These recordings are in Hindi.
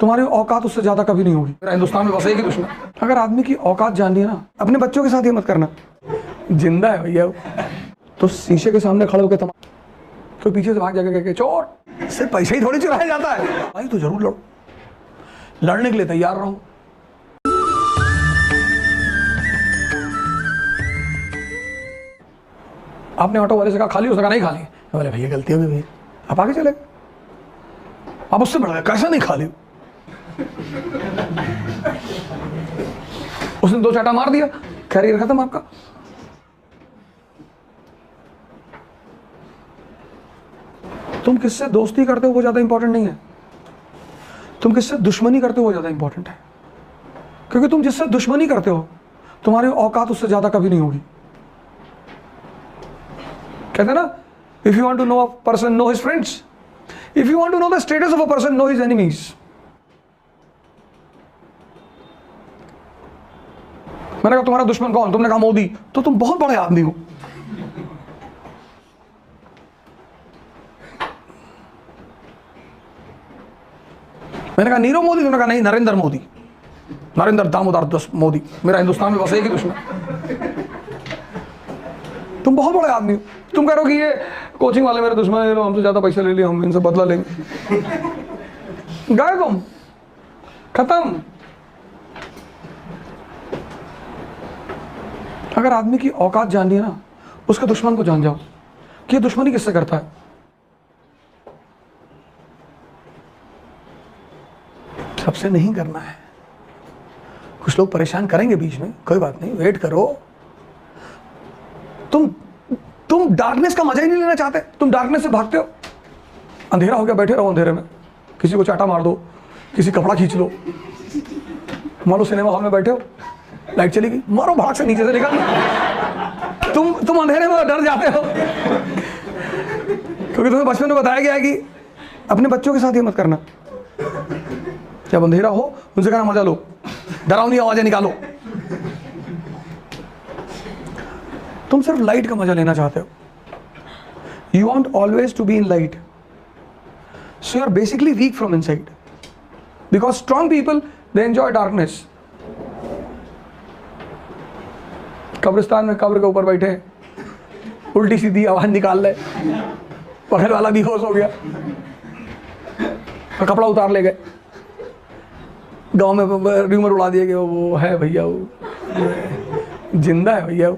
तुम्हारी औकात उससे ज्यादा कभी नहीं होगी। मेरा हिंदुस्तान में बस एक ही दुश्मन। अगर आदमी की औकात जान ली ना, अपने बच्चों के साथ ये मत करना। जिंदा है भैया तो शीशे के सामने खड़े होकर तो पीछे से भाग जाके कह के चोर, सिर्फ पैसे ही थोड़ी चुराया जाता है भाई। तो जरूर लड़ो, लड़ने के लिए तैयार रहो। आपने ऑटो वाले से कहा खाली, उसने कहा नहीं खाली। बोले भैया गलती हो गई भैया, आप आगे चले गए। आप उससे बढ़ गए, कैसा नहीं खाली। उसने दो चाटा मार दिया, कैरियर खत्म आपका। तुम किससे दोस्ती करते हो वो ज्यादा इंपॉर्टेंट नहीं है, तुम किससे दुश्मनी करते हो वो ज्यादा इंपॉर्टेंट है। क्योंकि तुम जिससे दुश्मनी करते हो तुम्हारी औकात उससे ज्यादा कभी नहीं होगी। कहते ना, if you want to know a person know his friends, if you want to know the status of a person know his enemies. मैंने कहा तुम्हारा दुश्मन कौन, तुमने कहा मोदी, तो तुम बहुत बड़े आदमी हो। मैंने कहा नीरव मोदी, तुमने कहा नहीं नरेंद्र मोदी, नरेंद्र दामोदर दास मोदी। मेरा हिंदुस्तान में बस एक ही दुश्मन। तुम बहुत बड़े आदमी हो। तुम कह रहे हो कि ये कोचिंग वाले मेरे दुश्मन है, हमसे ज्यादा पैसे ले लिए, हम इनसे बदला लेंगे। गए तुम, खत्म। अगर आदमी की औकात जान ली ना, उसके दुश्मन को जान जाओ कि ये दुश्मनी किससे करता है। सबसे नहीं करना है। कुछ लोग परेशान करेंगे बीच में, कोई बात नहीं, वेट करो। तुम डार्कनेस का मजा ही नहीं लेना चाहते, तुम डार्कनेस से भागते हो। अंधेरा हो गया, बैठे रहो अंधेरे में, किसी को चाटा मार दो, किसी कपड़ा खींच लो। मान लो सिनेमा हॉल में बैठे हो, लाइट चली गई, मारो भाग से नीचे से निकल। तुम अंधेरे में डर जाते हो क्योंकि तुम्हें बचपन में बताया गया है कि अपने बच्चों के साथ ये मत करना। जब अंधेरा हो उनसे कहना मजा लो, डरावनी आवाजें निकालो। तुम सिर्फ लाइट का मजा लेना चाहते हो। You want always to be in light, so you are basically weak from inside, because strong people they enjoy darkness. कब्रिस्तान में कब्र के ऊपर बैठे, उल्टी सीधी आवाज निकाल ले, बगल वाला बेहोश हो गया और कपड़ा उतार ले गए। गांव में रूमर उड़ा दिया कि वो है भैया, वो जिंदा है भैया।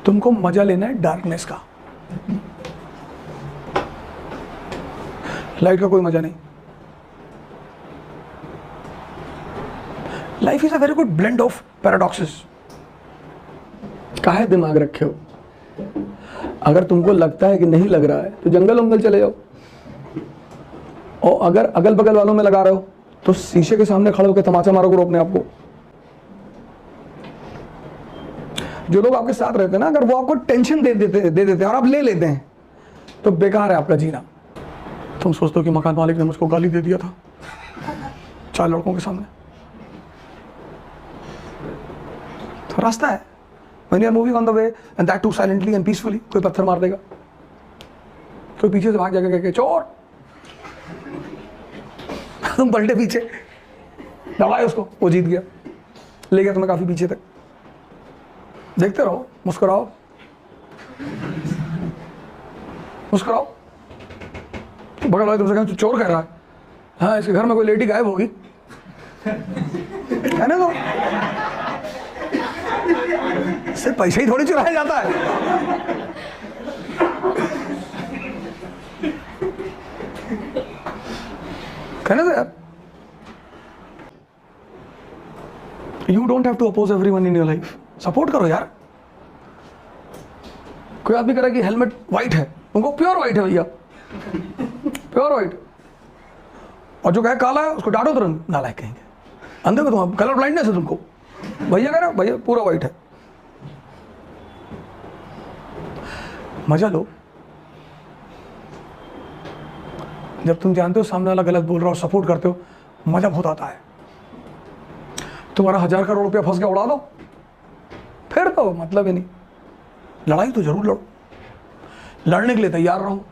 तुमको मजा लेना है डार्कनेस का, लाइट का कोई मजा नहीं। Life is a very good blend of paradoxes. काहे दिमाग रखे हो? अगर तुमको लगता है कि नहीं लग रहा है तो जंगल वंगल चले जाओ, और अगर अगल बगल वालों में लगा रहे हो तो शीशे के सामने खड़े होकर तमाचा मारो करो अपने आप को। जो लोग आपके साथ रहते हैं ना, अगर वो आपको टेंशन दे देते और आप ले लेते हैं तो बेकार है आपका जीना। तुम सोचते हो कि मकान मालिक ने मुझको गाली दे दिया था 4 लड़कों के सामने, तो रास्ता है। When you are moving on the way and that too silently and peacefully, कोई पत्थर मार देगा, कोई पीछे से भाग जाके कह के चोर, तुम पलटे पीछे, दबाए उसको, वो जीत गया, ले गया तुम्हें काफी पीछे तक। देखते रहो, मुस्कुराओ, मुस्कुराओ। बगल वाले तुमसे कहें चोर कह रहा है, हाँ इसके घर में कोई लेडी गायब होगी, है ना? तो सिर्फ पैसे ही थोड़ी चुराया जाता है। कहना तो यार, you don't have to oppose everyone in your life. Support करो यार। कोई आदमी कह रहा है कि हेलमेट व्हाइट है, उनको प्योर व्हाइट है भैया, प्योर व्हाइट। और जो कहे काला है उसको डांटो तुरंत, नालायक कहेंगे, अंधे को तुम, कलर ब्लाइंडनेस है तुमको। भैया कह रहा भैया पूरा व्हाइट है। मजा लो। जब तुम जानते हो सामने वाला गलत बोल रहा हो, सपोर्ट करते हो, मजा बहुत आता है। तुम्हारा 1000 करोड़ रुपया फंस गया, उड़ा दो, फिर तो मतलब ही नहीं। लड़ाई तो जरूर लड़ो, लड़ने के लिए तैयार रहो।